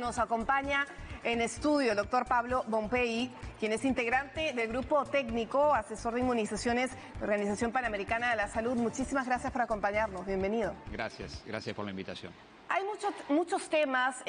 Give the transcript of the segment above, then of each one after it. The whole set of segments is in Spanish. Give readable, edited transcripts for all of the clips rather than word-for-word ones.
Nos acompaña en estudio el doctor Pablo Bompey, quien es integrante del grupo técnico, asesor de inmunizaciones de la Organización Panamericana de la Salud. Muchísimas gracias por acompañarnos. Bienvenido. Gracias por la invitación. Hay muchos temas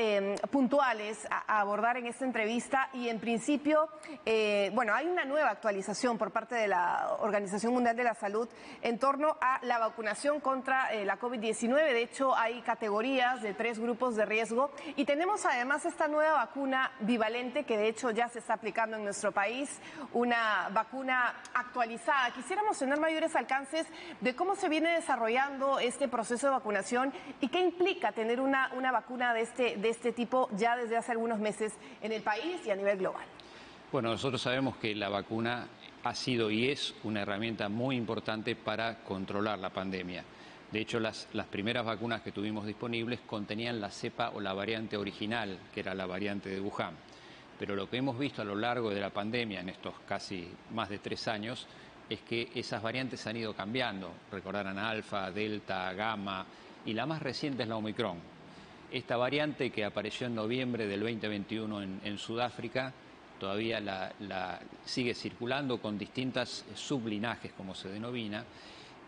puntuales a abordar en esta entrevista y en principio, hay una nueva actualización por parte de la Organización Mundial de la Salud en torno a la vacunación contra la COVID-19. De hecho, hay categorías de 3 grupos de riesgo y tenemos además esta nueva vacuna bivalente que de hecho ya se está aplicando en nuestro país, una vacuna actualizada. Quisiéramos tener mayores alcances de cómo se viene desarrollando este proceso de vacunación y qué implica tener una vacuna de este tipo ya desde hace algunos meses en el país y a nivel global. Bueno, nosotros sabemos que la vacuna ha sido y es una herramienta muy importante para controlar la pandemia. De hecho, las primeras vacunas que tuvimos disponibles contenían la cepa o la variante original, que era la variante de Wuhan. Pero lo que hemos visto a lo largo de la pandemia, en estos casi más de 3 años, es que esas variantes han ido cambiando. Recordarán Alfa, Delta, Gamma, y la más reciente es la Omicron. Esta variante que apareció en noviembre del 2021 en Sudáfrica todavía la sigue circulando con distintas sublinajes, como se denomina,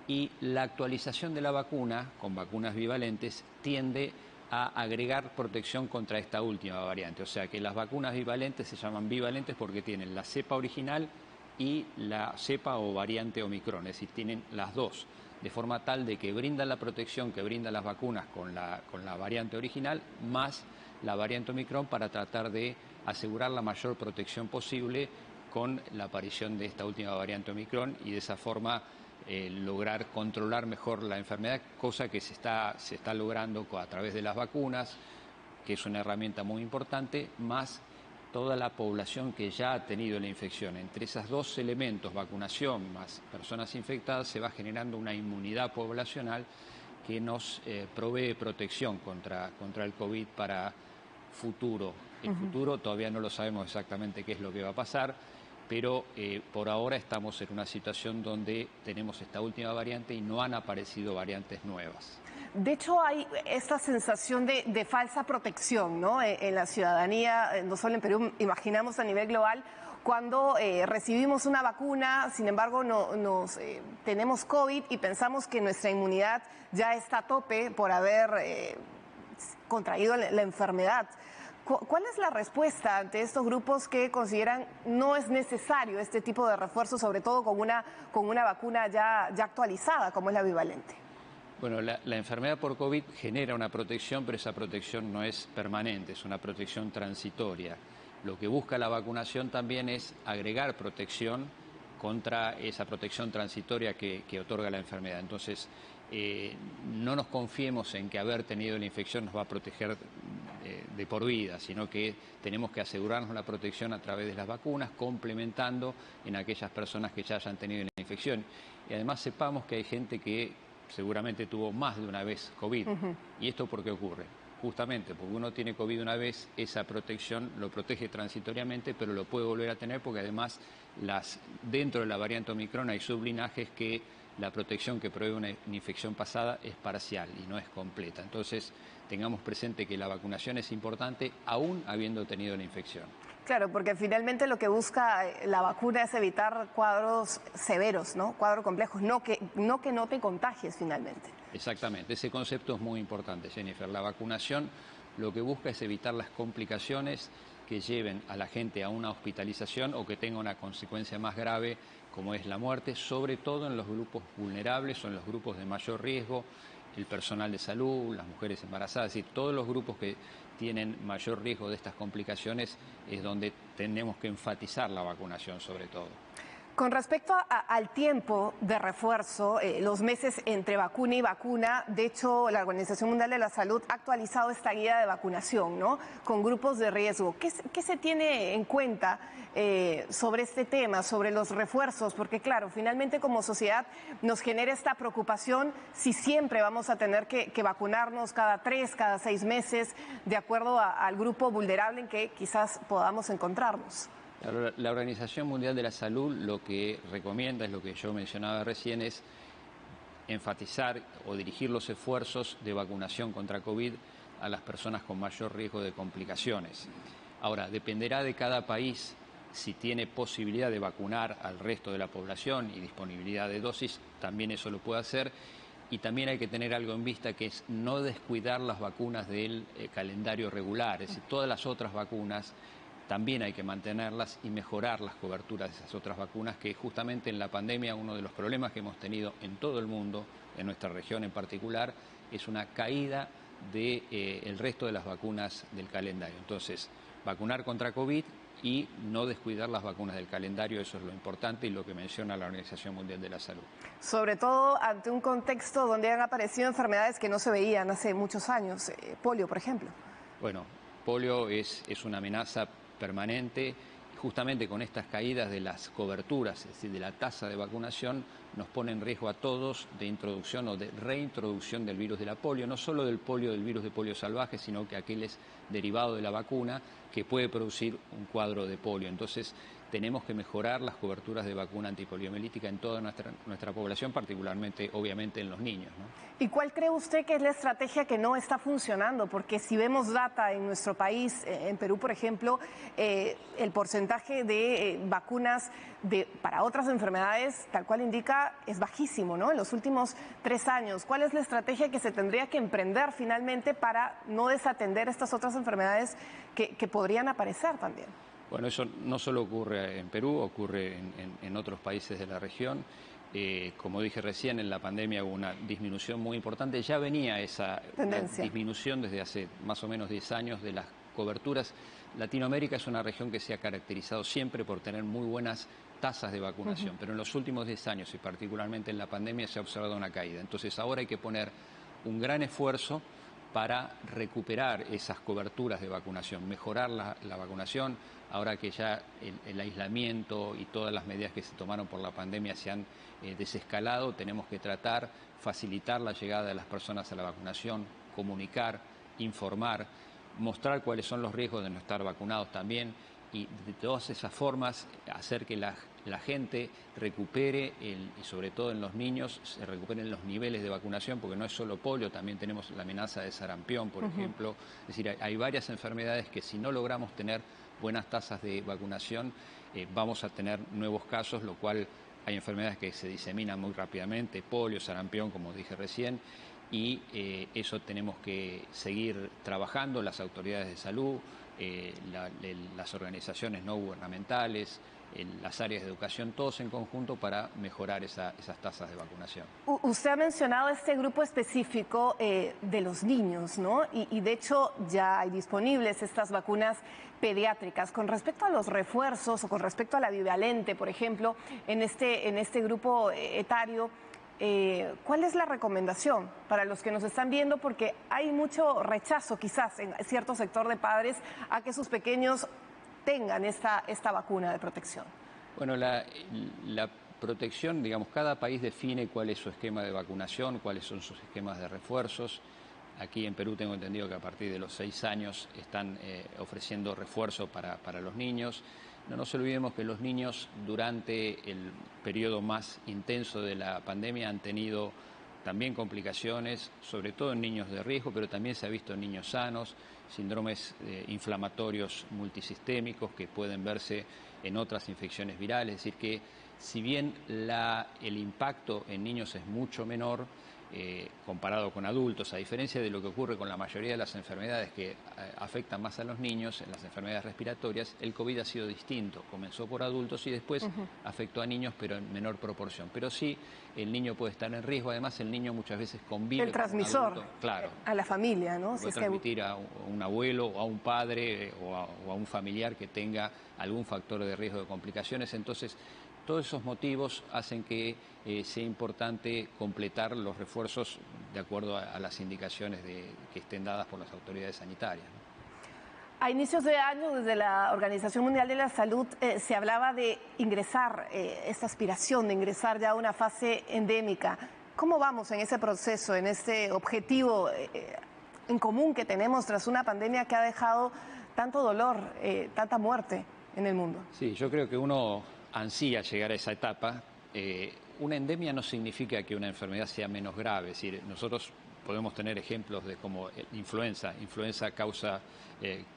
y la actualización de la vacuna, con vacunas bivalentes, tiende a agregar protección contra esta última variante. O sea que las vacunas bivalentes se llaman bivalentes porque tienen la cepa original y la cepa o variante Omicron, es decir, tienen las dos, de forma tal de que brindan la protección que brindan las vacunas con la variante original, más la variante Omicron, para tratar de asegurar la mayor protección posible con la aparición de esta última variante Omicron y de esa forma lograr controlar mejor la enfermedad, cosa que se está logrando a través de las vacunas, que es una herramienta muy importante, más toda la población que ya ha tenido la infección. Entre esos dos elementos, vacunación más personas infectadas, se va generando una inmunidad poblacional que nos provee protección contra el COVID para futuro. El futuro todavía no lo sabemos exactamente qué es lo que va a pasar, pero por ahora estamos en una situación donde tenemos esta última variante y no han aparecido variantes nuevas. De hecho, hay esta sensación de falsa protección, ¿no? En la ciudadanía, no solo en Perú, imaginamos a nivel global, cuando recibimos una vacuna, sin embargo, tenemos COVID y pensamos que nuestra inmunidad ya está a tope por haber contraído la enfermedad. ¿Cuál es la respuesta ante estos grupos que consideran no es necesario este tipo de refuerzo, sobre todo con una vacuna ya actualizada como es la bivalente? Bueno, la enfermedad por COVID genera una protección, pero esa protección no es permanente, es una protección transitoria. Lo que busca la vacunación también es agregar protección contra esa protección transitoria que otorga la enfermedad. Entonces, no nos confiemos en que haber tenido la infección nos va a proteger de por vida, sino que tenemos que asegurarnos la protección a través de las vacunas, complementando en aquellas personas que ya hayan tenido la infección. Y además sepamos que hay gente que seguramente tuvo más de una vez COVID. ¿Y esto por qué ocurre? Justamente porque uno tiene COVID una vez, esa protección lo protege transitoriamente, pero lo puede volver a tener porque además dentro de la variante Omicron hay sublinajes que la protección que provee una infección pasada es parcial y no es completa. Entonces, tengamos presente que la vacunación es importante aún habiendo tenido la infección. Claro, porque finalmente lo que busca la vacuna es evitar cuadros severos, ¿no? Cuadros complejos, no que no te contagies finalmente. Exactamente, ese concepto es muy importante, Jennifer. La vacunación lo que busca es evitar las complicaciones que lleven a la gente a una hospitalización o que tenga una consecuencia más grave, como es la muerte, sobre todo en los grupos vulnerables o en los grupos de mayor riesgo, el personal de salud, las mujeres embarazadas, es decir, todos los grupos que tienen mayor riesgo de estas complicaciones es donde tenemos que enfatizar la vacunación sobre todo. Con respecto al tiempo de refuerzo, los meses entre vacuna y vacuna, de hecho, la Organización Mundial de la Salud ha actualizado esta guía de vacunación, ¿no? Con grupos de riesgo. ¿Qué se tiene en cuenta sobre este tema, sobre los refuerzos? Porque, claro, finalmente como sociedad nos genera esta preocupación si siempre vamos a tener que vacunarnos cada 3, cada 6 meses, de acuerdo al grupo vulnerable en que quizás podamos encontrarnos. La Organización Mundial de la Salud lo que recomienda, es lo que yo mencionaba recién, es enfatizar o dirigir los esfuerzos de vacunación contra COVID a las personas con mayor riesgo de complicaciones. Ahora, dependerá de cada país si tiene posibilidad de vacunar al resto de la población y disponibilidad de dosis, también eso lo puede hacer. Y también hay que tener algo en vista, que es no descuidar las vacunas del calendario regular, es decir, todas las otras vacunas también hay que mantenerlas y mejorar las coberturas de esas otras vacunas, que justamente en la pandemia uno de los problemas que hemos tenido en todo el mundo, en nuestra región en particular, es una caída del resto de las vacunas del calendario. Entonces, vacunar contra COVID y no descuidar las vacunas del calendario, eso es lo importante y lo que menciona la Organización Mundial de la Salud. Sobre todo ante un contexto donde han aparecido enfermedades que no se veían hace muchos años, polio, por ejemplo. Bueno, polio es una amenaza permanente. Justamente con estas caídas de las coberturas, es decir, de la tasa de vacunación, nos pone en riesgo a todos de introducción o de reintroducción del virus de la polio, no solo del virus de polio salvaje, sino que aquel es derivado de la vacuna que puede producir un cuadro de polio. Entonces, tenemos que mejorar las coberturas de vacuna antipoliomielítica en toda nuestra población, particularmente, obviamente, en los niños, ¿no? ¿Y cuál cree usted que es la estrategia que no está funcionando? Porque si vemos data en nuestro país, en Perú, por ejemplo, el porcentaje de vacunas para otras enfermedades, tal cual indica, es bajísimo, ¿no? En los últimos 3 años, ¿cuál es la estrategia que se tendría que emprender finalmente para no desatender estas otras enfermedades que podrían aparecer también? Bueno, eso no solo ocurre en Perú, ocurre en otros países de la región. Como dije recién, en la pandemia hubo una disminución muy importante. Ya venía esa disminución desde hace más o menos 10 años de las coberturas. Latinoamérica es una región que se ha caracterizado siempre por tener muy buenas tasas de vacunación, pero en los últimos 10 años y particularmente en la pandemia se ha observado una caída. Entonces ahora hay que poner un gran esfuerzo para recuperar esas coberturas de vacunación, mejorar la vacunación. Ahora que ya el aislamiento y todas las medidas que se tomaron por la pandemia se han desescalado, tenemos que facilitar la llegada de las personas a la vacunación, comunicar, informar, mostrar cuáles son los riesgos de no estar vacunados también, y de todas esas formas hacer que la gente recupere, y sobre todo en los niños, se recuperen los niveles de vacunación, porque no es solo polio, también tenemos la amenaza de sarampión, por ejemplo. Es decir, hay varias enfermedades que si no logramos tener buenas tasas de vacunación, vamos a tener nuevos casos, lo cual hay enfermedades que se diseminan muy rápidamente, polio, sarampión, como dije recién, y eso tenemos que seguir trabajando, las autoridades de salud, las organizaciones no gubernamentales, las áreas de educación, todos en conjunto para mejorar esas tasas de vacunación. Usted ha mencionado este grupo específico de los niños, ¿no? Y de hecho ya hay disponibles estas vacunas pediátricas. Con respecto a los refuerzos o con respecto a la bivalente, por ejemplo, en este grupo etario, ¿cuál es la recomendación para los que nos están viendo? Porque hay mucho rechazo quizás en cierto sector de padres a que sus pequeños tengan esta vacuna de protección. Bueno, la protección, digamos, cada país define cuál es su esquema de vacunación, cuáles son sus esquemas de refuerzos. Aquí en Perú tengo entendido que a partir de los 6 años están ofreciendo refuerzo para los niños. No nos olvidemos que los niños durante el periodo más intenso de la pandemia han tenido también complicaciones, sobre todo en niños de riesgo, pero también se ha visto en niños sanos, síndromes inflamatorios multisistémicos que pueden verse en otras infecciones virales. Es decir, que si bien el impacto en niños es mucho menor, comparado con adultos, a diferencia de lo que ocurre con la mayoría de las enfermedades que afectan más a los niños, en las enfermedades respiratorias, el COVID ha sido distinto. Comenzó por adultos y después afectó a niños, pero en menor proporción. Pero sí, el niño puede estar en riesgo. Además, el niño muchas veces convive el transmisor con un adulto, claro, a la familia, ¿no? Puede transmitir a un abuelo o a un padre o a un familiar que tenga algún factor de riesgo de complicaciones. Entonces, todos esos motivos hacen que sea importante completar los refuerzos de acuerdo a las indicaciones que estén dadas por las autoridades sanitarias, ¿no? A inicios de año, desde la Organización Mundial de la Salud, se hablaba de ingresar, esta aspiración de ingresar ya a una fase endémica. ¿Cómo vamos en ese proceso, en este objetivo en común que tenemos tras una pandemia que ha dejado tanto dolor, tanta muerte en el mundo? Sí, yo creo que uno ansía llegar a esa etapa. Una endemia no significa que una enfermedad sea menos grave. Es decir, nosotros podemos tener ejemplos de como influenza. Influenza causa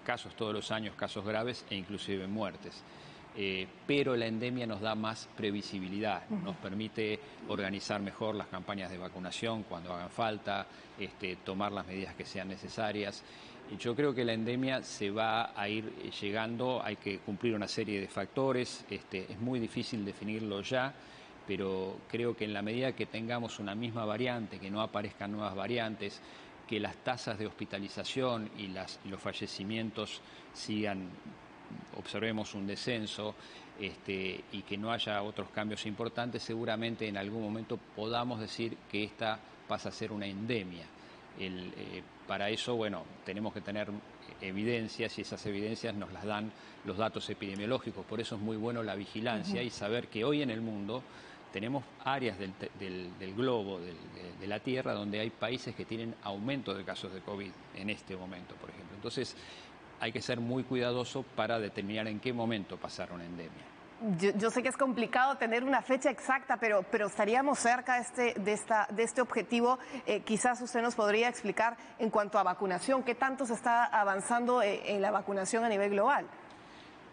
casos todos los años, casos graves e inclusive muertes. Pero la endemia nos da más previsibilidad, nos permite organizar mejor las campañas de vacunación cuando hagan falta, tomar las medidas que sean necesarias. Y yo creo que la endemia se va a ir llegando, hay que cumplir una serie de factores, es muy difícil definirlo ya, pero creo que en la medida que tengamos una misma variante, que no aparezcan nuevas variantes, que las tasas de hospitalización y los fallecimientos observemos un descenso y que no haya otros cambios importantes, seguramente en algún momento podamos decir que esta pasa a ser una endemia. Para eso, bueno, tenemos que tener evidencias y esas evidencias nos las dan los datos epidemiológicos. Por eso es muy bueno la vigilancia y saber que hoy en el mundo tenemos áreas del globo, de la Tierra, donde hay países que tienen aumento de casos de COVID en este momento, por ejemplo. Entonces, hay que ser muy cuidadoso para determinar en qué momento pasar una endemia. Yo sé que es complicado tener una fecha exacta, pero estaríamos cerca de este objetivo. Quizás usted nos podría explicar en cuanto a vacunación, ¿qué tanto se está avanzando en la vacunación a nivel global?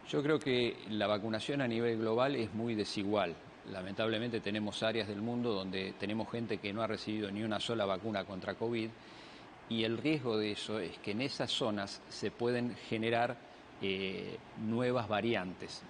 Yo creo que la vacunación a nivel global es muy desigual. Lamentablemente tenemos áreas del mundo donde tenemos gente que no ha recibido ni una sola vacuna contra COVID y el riesgo de eso es que en esas zonas se pueden generar nuevas variantes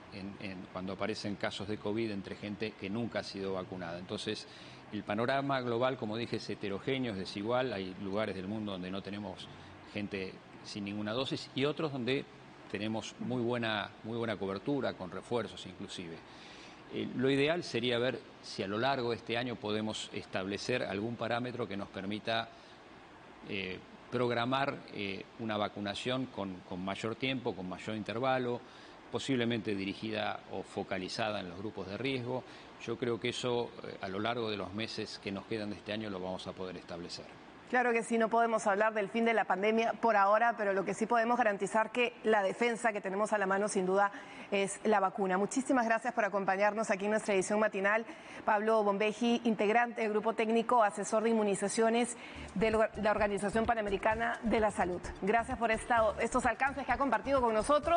cuando aparecen casos de COVID entre gente que nunca ha sido vacunada. Entonces, el panorama global, como dije, es heterogéneo, es desigual. Hay lugares del mundo donde no tenemos gente sin ninguna dosis y otros donde tenemos muy buena cobertura, con refuerzos inclusive. Lo ideal sería ver si a lo largo de este año podemos establecer algún parámetro que nos permita programar una vacunación con mayor tiempo, con mayor intervalo, posiblemente dirigida o focalizada en los grupos de riesgo. Yo creo que eso a lo largo de los meses que nos quedan de este año lo vamos a poder establecer. Claro que sí, no podemos hablar del fin de la pandemia por ahora, pero lo que sí podemos garantizar que la defensa que tenemos a la mano sin duda es la vacuna. Muchísimas gracias por acompañarnos aquí en nuestra edición matinal. Pablo Bombeji, integrante del Grupo Técnico Asesor de Inmunizaciones de la Organización Panamericana de la Salud. Gracias por estos alcances que ha compartido con nosotros.